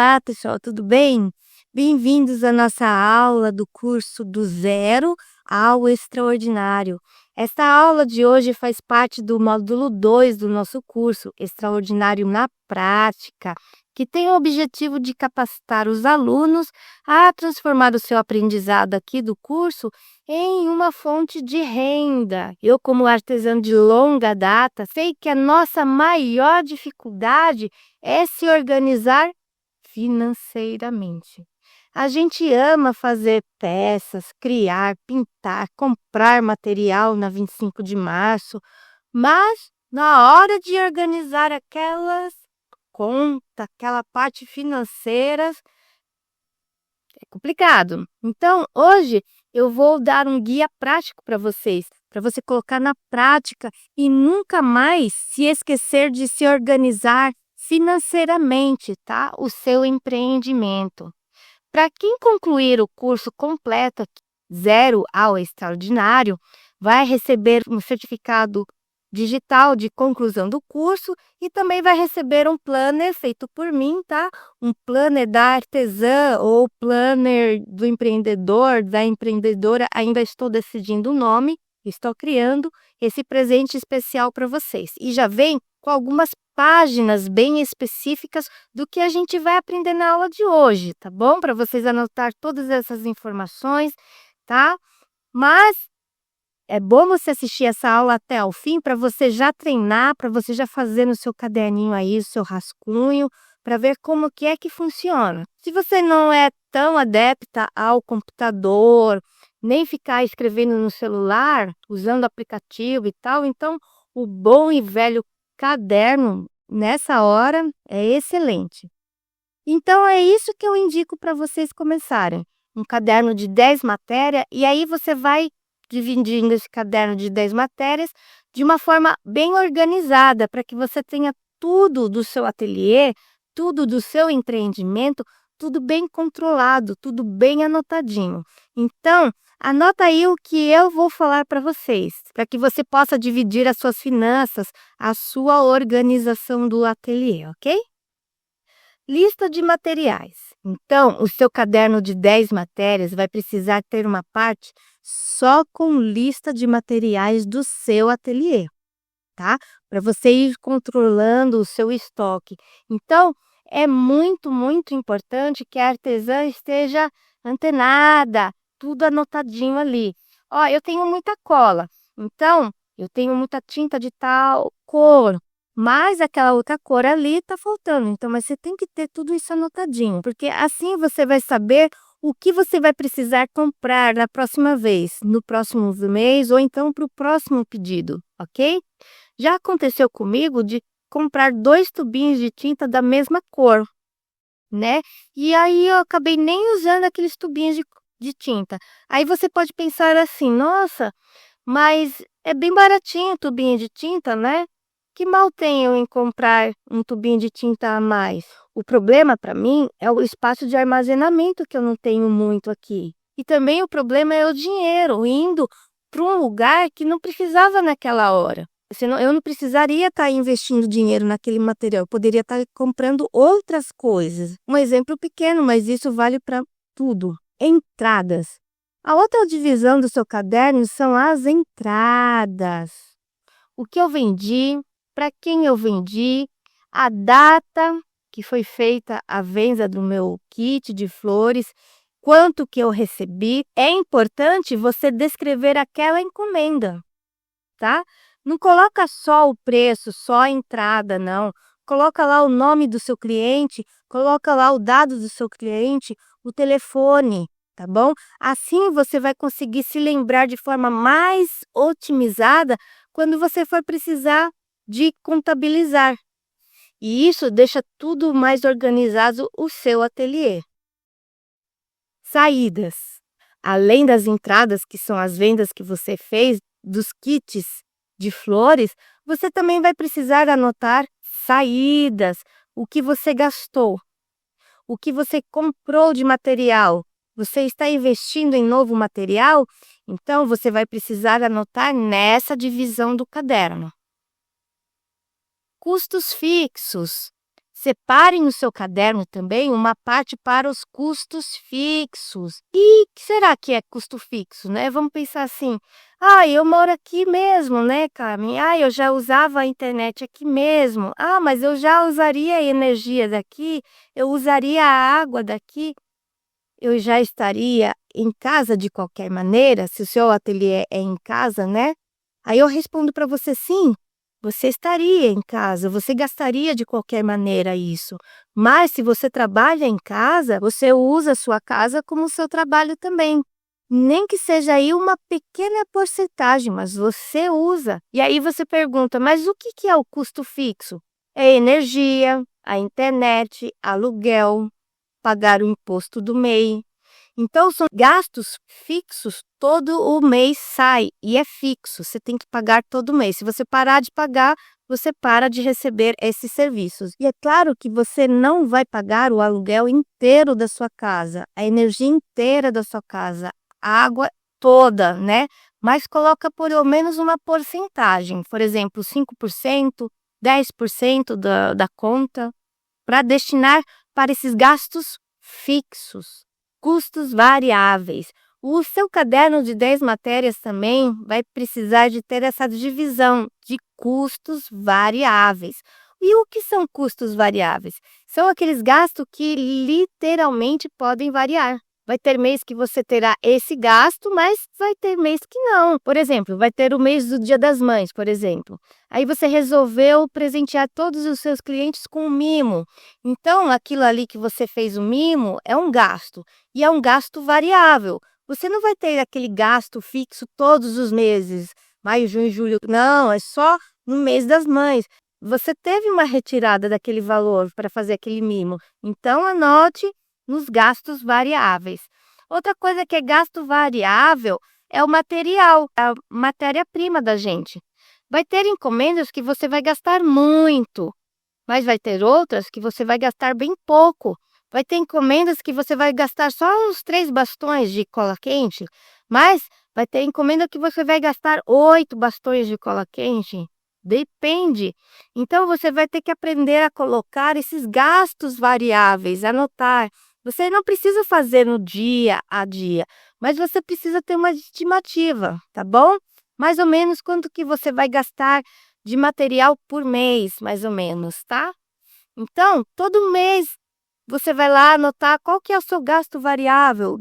Olá, pessoal, tudo bem? Bem-vindos à nossa aula do curso do Zero ao Extraordinário. Esta aula de hoje faz parte do módulo 2 do nosso curso, Extraordinário na Prática, que tem o objetivo de capacitar os alunos a transformar o seu aprendizado aqui do curso em uma fonte de renda. Eu, como artesã de longa data, sei que a nossa maior dificuldade é se organizar financeiramente. A gente ama fazer peças, criar, pintar, comprar material na 25 de março, mas na hora de organizar aquelas contas, aquela parte financeira, é complicado. Então, hoje eu vou dar um guia prático para vocês, para você colocar na prática e nunca mais se esquecer de se organizar financeiramente, tá? O seu empreendimento. Para quem concluir o curso completo, Zero ao Extraordinário, vai receber um certificado digital de conclusão do curso e também vai receber um planner feito por mim, tá? Um planner da artesã ou planner do empreendedor, da empreendedora, ainda estou decidindo o nome, estou criando esse presente especial para vocês. E já vem com algumas páginas bem específicas do que a gente vai aprender na aula de hoje, tá bom? Para vocês anotar todas essas informações, tá? Mas é bom você assistir essa aula até o fim para você já treinar, para você já fazer no seu caderninho aí o seu rascunho, para ver como que é que funciona. Se você não é tão adepta ao computador, nem ficar escrevendo no celular, usando aplicativo e tal, então o bom e velho caderno nessa hora é excelente. Então é isso que eu indico para vocês começarem. Um caderno de 10 matérias e aí você vai dividindo esse caderno de 10 matérias de uma forma bem organizada, para que você tenha tudo do seu ateliê, tudo do seu empreendimento, tudo bem controlado, tudo bem anotadinho. Então, anota aí o que eu vou falar para vocês, para que você possa dividir as suas finanças, a sua organização do ateliê, ok? Lista de materiais. Então, o seu caderno de 10 matérias vai precisar ter uma parte só com lista de materiais do seu ateliê, tá? Para você ir controlando o seu estoque. Então, é muito importante que a artesã esteja antenada, tudo anotadinho ali. Ó, eu tenho muita cola, então eu tenho muita tinta de tal cor, mas aquela outra cor ali está faltando. Então, mas você tem que ter tudo isso anotadinho, porque assim você vai saber o que você vai precisar comprar na próxima vez, no próximo mês ou então para o próximo pedido, ok? Já aconteceu comigo de comprar 2 tubinhos de tinta da mesma cor, né? E aí eu acabei nem usando aqueles tubinhos de tinta. Aí você pode pensar assim, nossa, mas é bem baratinho o tubinho de tinta, né? Que mal tem eu em comprar um tubinho de tinta a mais? O problema para mim é o espaço de armazenamento que eu não tenho muito aqui. E também o problema é o dinheiro, indo para um lugar que não precisava naquela hora. Senão, eu não precisaria estar investindo dinheiro naquele material, eu poderia estar comprando outras coisas. Um exemplo pequeno, mas isso vale para tudo. Entradas. A outra divisão do seu caderno são as entradas. O que eu vendi, para quem eu vendi, a data que foi feita a venda do meu kit de flores, quanto que eu recebi. É importante você descrever aquela encomenda, tá? Não coloca só o preço, só a entrada, não. Coloca lá o nome do seu cliente, coloca lá o dado do seu cliente, o telefone, tá bom? Assim você vai conseguir se lembrar de forma mais otimizada quando você for precisar de contabilizar. E isso deixa tudo mais organizado o seu ateliê. Saídas. Além das entradas, que são as vendas que você fez, dos kits de flores, você também vai precisar anotar saídas, o que você gastou, o que você comprou de material. Você está investindo em novo material? Então, você vai precisar anotar nessa divisão do caderno. Custos fixos. Separe no seu caderno também uma parte para os custos fixos. E o que será que é custo fixo, né? Vamos pensar assim: "Ah, eu moro aqui mesmo, né, Carmen? Ah, eu já usava a internet aqui mesmo. Ah, mas eu já usaria a energia daqui, eu usaria a água daqui, eu já estaria em casa de qualquer maneira", se o seu ateliê é em casa, né? Aí eu respondo para você: sim, você estaria em casa, você gastaria de qualquer maneira isso. Mas se você trabalha em casa, você usa a sua casa como seu trabalho também. Nem que seja aí uma pequena porcentagem, mas você usa. E aí você pergunta: mas o que é o custo fixo? É energia, a internet, aluguel, pagar o imposto do MEI. Então são gastos fixos, todo o mês sai e é fixo, você tem que pagar todo mês. Se você parar de pagar, você para de receber esses serviços. E é claro que você não vai pagar o aluguel inteiro da sua casa, a energia inteira da sua casa, a água toda, né? Mas coloca pelo menos uma porcentagem, por exemplo, 5%, 10% da conta, para destinar para esses gastos fixos. Custos variáveis. O seu caderno de 10 matérias também vai precisar de ter essa divisão de custos variáveis. E o que são custos variáveis? São aqueles gastos que literalmente podem variar. Vai ter mês que você terá esse gasto, mas vai ter mês que não. Por exemplo, vai ter o mês do Dia das Mães, por exemplo. Aí você resolveu presentear todos os seus clientes com um mimo. Então, aquilo ali que você fez o mimo é um gasto. E é um gasto variável. Você não vai ter aquele gasto fixo todos os meses, maio, junho, julho. Não, é só no mês das mães. Você teve uma retirada daquele valor para fazer aquele mimo. Então, anote nos gastos variáveis. Outra coisa que é gasto variável é o material, a matéria-prima da gente. Vai ter encomendas que você vai gastar muito, mas vai ter outras que você vai gastar bem pouco. Vai ter encomendas que você vai gastar só uns 3 bastões de cola quente, mas vai ter encomenda que você vai gastar 8 bastões de cola quente. Depende. Então você vai ter que aprender a colocar esses gastos variáveis, anotar. Você não precisa fazer no dia a dia, mas você precisa ter uma estimativa, tá bom? Mais ou menos quanto que você vai gastar de material por mês, mais ou menos, tá? Então, todo mês você vai lá anotar qual que é o seu gasto variável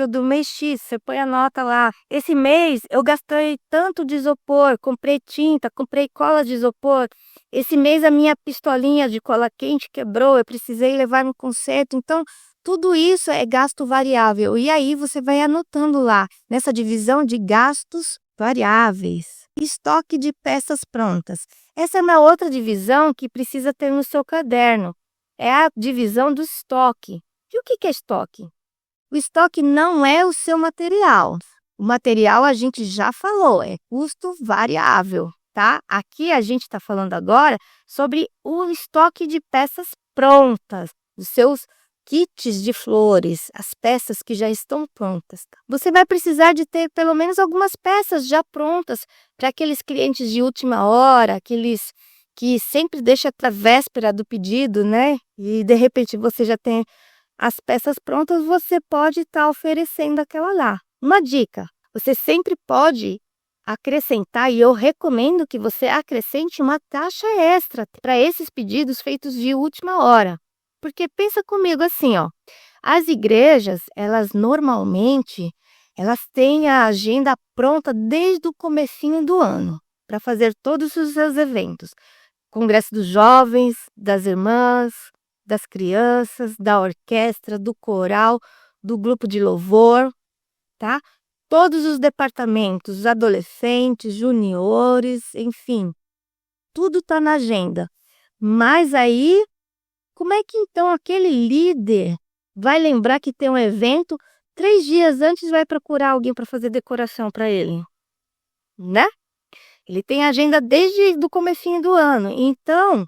do mês X, você põe a nota lá. Esse mês eu gastei tanto de isopor, comprei tinta, comprei cola de isopor. Esse mês a minha pistolinha de cola quente quebrou, eu precisei levar no conserto. Então, tudo isso é gasto variável. E aí você vai anotando lá, nessa divisão de gastos variáveis. Estoque de peças prontas. Essa é uma outra divisão que precisa ter no seu caderno. É a divisão do estoque. E o que é estoque? O estoque não é o seu material. O material a gente já falou, é custo variável, tá? Aqui a gente está falando agora sobre o estoque de peças prontas, os seus kits de flores, as peças que já estão prontas. Você vai precisar de ter pelo menos algumas peças já prontas para aqueles clientes de última hora, aqueles que sempre deixa para a véspera do pedido, né? E de repente você já tem as peças prontas, você pode estar oferecendo aquela lá. Uma dica: você sempre pode acrescentar, e eu recomendo que você acrescente uma taxa extra para esses pedidos feitos de última hora. Porque pensa comigo assim, ó, as igrejas, elas normalmente, elas têm a agenda pronta desde o comecinho do ano para fazer todos os seus eventos. Congresso dos jovens, das irmãs, das crianças, da orquestra, do coral, do grupo de louvor, tá? Todos os departamentos, adolescentes, juniores, enfim, tudo está na agenda. Mas aí, como é que então aquele líder vai lembrar que tem um evento 3 dias antes, vai procurar alguém para fazer decoração para ele, né? Ele tem agenda desde o comecinho do ano, então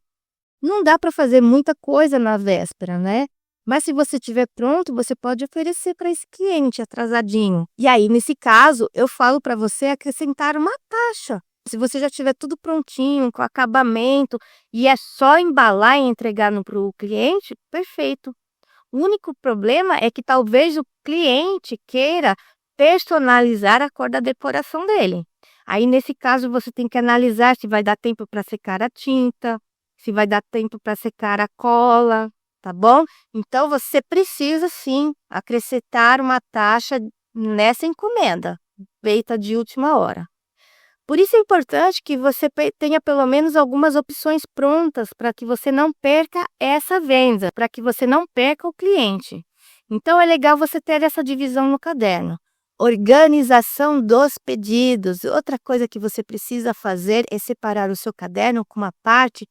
não dá para fazer muita coisa na véspera, né? Mas se você estiver pronto, você pode oferecer para esse cliente atrasadinho. E aí, nesse caso, eu falo para você acrescentar uma taxa Se você já tiver tudo prontinho, com acabamento, e é só embalar e entregar para o cliente, perfeito. O único problema é que talvez o cliente queira personalizar a cor da decoração dele. Aí, nesse caso, você tem que analisar se vai dar tempo para secar a tinta, se vai dar tempo para secar a cola, tá bom? Então, você precisa sim acrescentar uma taxa nessa encomenda, feita de última hora. Por isso é importante que você tenha pelo menos algumas opções prontas para que você não perca essa venda, para que você não perca o cliente. Então é legal você ter essa divisão no caderno. Organização dos pedidos. Outra coisa que você precisa fazer é separar o seu caderno com uma parte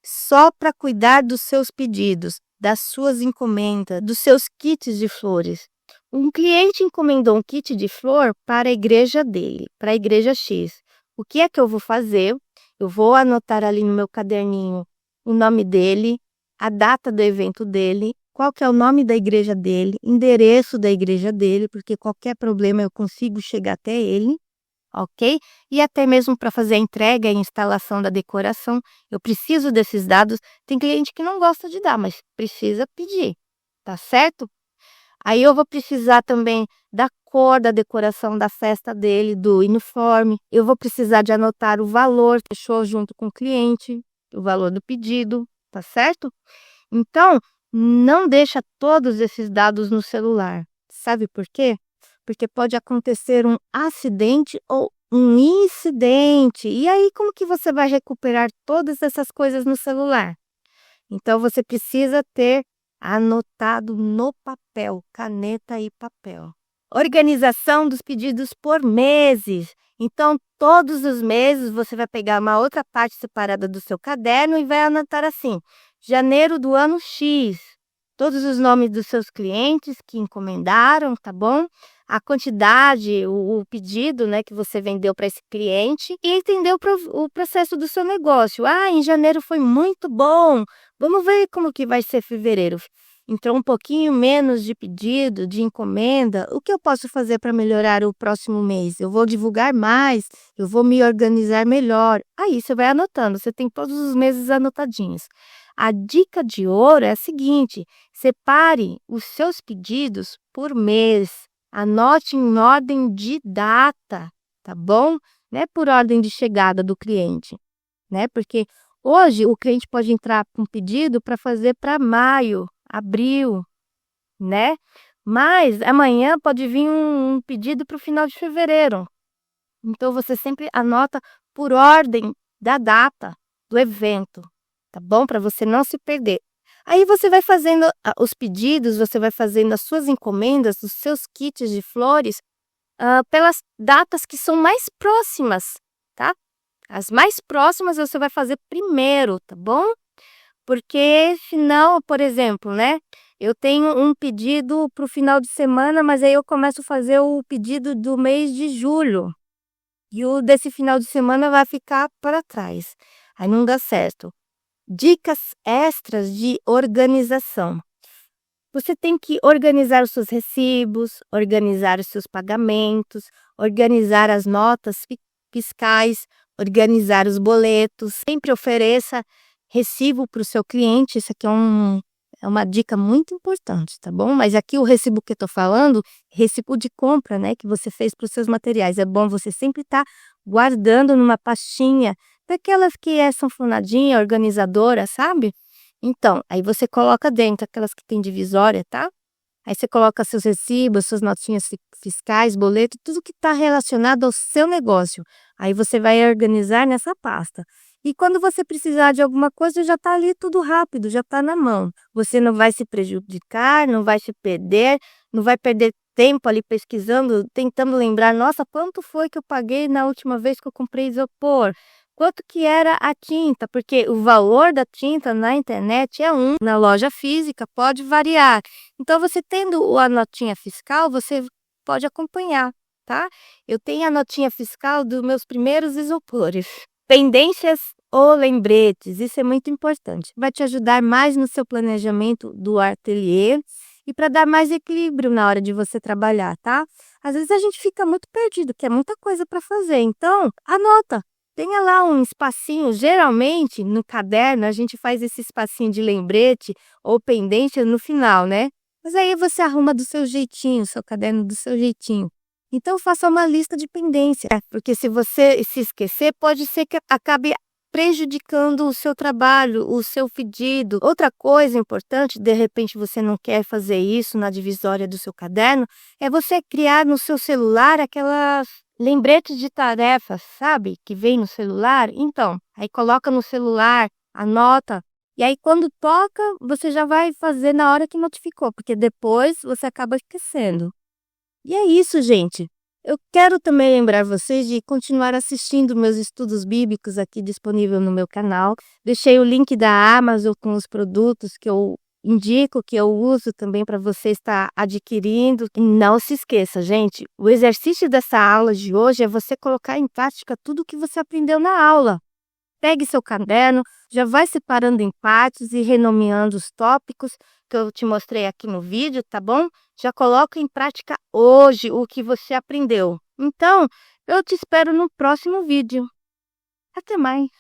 só para cuidar dos seus pedidos, das suas encomendas, dos seus kits de flores. Um cliente encomendou um kit de flor para a igreja dele, para a igreja X. O que é que eu vou fazer? Eu vou anotar ali no meu caderninho o nome dele, a data do evento dele, qual que é o nome da igreja dele, endereço da igreja dele, porque qualquer problema eu consigo chegar até ele, ok? E até mesmo para fazer a entrega e a instalação da decoração, eu preciso desses dados. Tem cliente que não gosta de dar, mas precisa pedir, tá certo? Aí eu vou precisar também da cor da decoração da festa dele, do uniforme. Eu vou precisar de anotar o valor, fechou junto com o cliente, o valor do pedido, tá certo? Então, não deixa todos esses dados no celular. Sabe por quê? Porque pode acontecer um acidente ou um incidente. E aí, como que você vai recuperar todas essas coisas no celular? Então, você precisa ter anotado no papel, caneta e papel. Organização dos pedidos por meses. Então, todos os meses você vai pegar uma outra parte separada do seu caderno e vai anotar assim: janeiro do ano X. Todos os nomes dos seus clientes que encomendaram, tá bom? A quantidade, o pedido, né, que você vendeu para esse cliente e entender o processo do seu negócio. Ah, em janeiro foi muito bom. Vamos ver como que vai ser fevereiro. Entrou um pouquinho menos de pedido, de encomenda. O que eu posso fazer para melhorar o próximo mês? Eu vou divulgar mais, eu vou me organizar melhor. Aí você vai anotando, você tem todos os meses anotadinhos. A dica de ouro é a seguinte: separe os seus pedidos por mês. Anote em ordem de data, tá bom? Não é por ordem de chegada do cliente, né? Porque hoje o cliente pode entrar com pedido para fazer para maio, abril, né? Mas amanhã pode vir um pedido para o final de fevereiro. Então você sempre anota por ordem da data do evento, tá bom? Para você não se perder. Aí você vai fazendo os pedidos, você vai fazendo as suas encomendas, os seus kits de flores, pelas datas que são mais próximas, tá? As mais próximas você vai fazer primeiro, tá bom? Porque senão, por exemplo, né? Eu tenho um pedido para o final de semana, mas aí eu começo a fazer o pedido do mês de julho. E o desse final de semana vai ficar para trás. Aí não dá certo. Dicas extras de organização. Você tem que organizar os seus recibos, organizar os seus pagamentos, organizar as notas fiscais, organizar os boletos. Sempre ofereça recibo para o seu cliente. Isso aqui é uma dica muito importante, tá bom? Mas aqui o recibo que eu estou falando, recibo de compra, né, que você fez para os seus materiais. É bom você sempre estar guardando numa pastinha, daquelas que é sanfonadinha, organizadora, sabe? Então, aí você coloca dentro aquelas que tem divisória, tá? Aí você coloca seus recibos, suas notinhas fiscais, boleto, tudo que está relacionado ao seu negócio. Aí você vai organizar nessa pasta. E quando você precisar de alguma coisa, já está ali tudo rápido, já está na mão. Você não vai se prejudicar, não vai se perder, não vai perder tempo ali pesquisando, tentando lembrar: nossa, quanto foi que eu paguei na última vez que eu comprei isopor? Quanto que era a tinta? Porque o valor da tinta na internet é na loja física pode variar. Então, você tendo a notinha fiscal, você pode acompanhar, tá? Eu tenho a notinha fiscal dos meus primeiros isopores. Pendências ou lembretes, isso é muito importante. Vai te ajudar mais no seu planejamento do ateliê e para dar mais equilíbrio na hora de você trabalhar, tá? Às vezes a gente fica muito perdido, que é muita coisa para fazer. Então, anota. tenha lá um espacinho. Geralmente, no caderno, a gente faz esse espacinho de lembrete ou pendência no final, né? Mas aí você arruma do seu jeitinho, seu caderno do seu jeitinho. Então, faça uma lista de pendência, porque se você se esquecer, pode ser que acabe prejudicando o seu trabalho, o seu pedido. Outra coisa importante, de repente você não quer fazer isso na divisória do seu caderno, é você criar no seu celular aquelas lembretes de tarefas, sabe? Que vem no celular. Então, aí coloca no celular, anota, e aí quando toca, você já vai fazer na hora que notificou, porque depois você acaba esquecendo. E é isso, gente. Eu quero também lembrar vocês de continuar assistindo meus estudos bíblicos aqui disponível no meu canal. Deixei o link da Amazon com os produtos que eu indico, que eu uso também para você estar adquirindo. E não se esqueça, gente, o exercício dessa aula de hoje é você colocar em prática tudo o que você aprendeu na aula. Pegue seu caderno, já vai separando em partes e renomeando os tópicos que eu te mostrei aqui no vídeo, tá bom? Já coloca em prática hoje o que você aprendeu. Então, eu te espero no próximo vídeo. Até mais!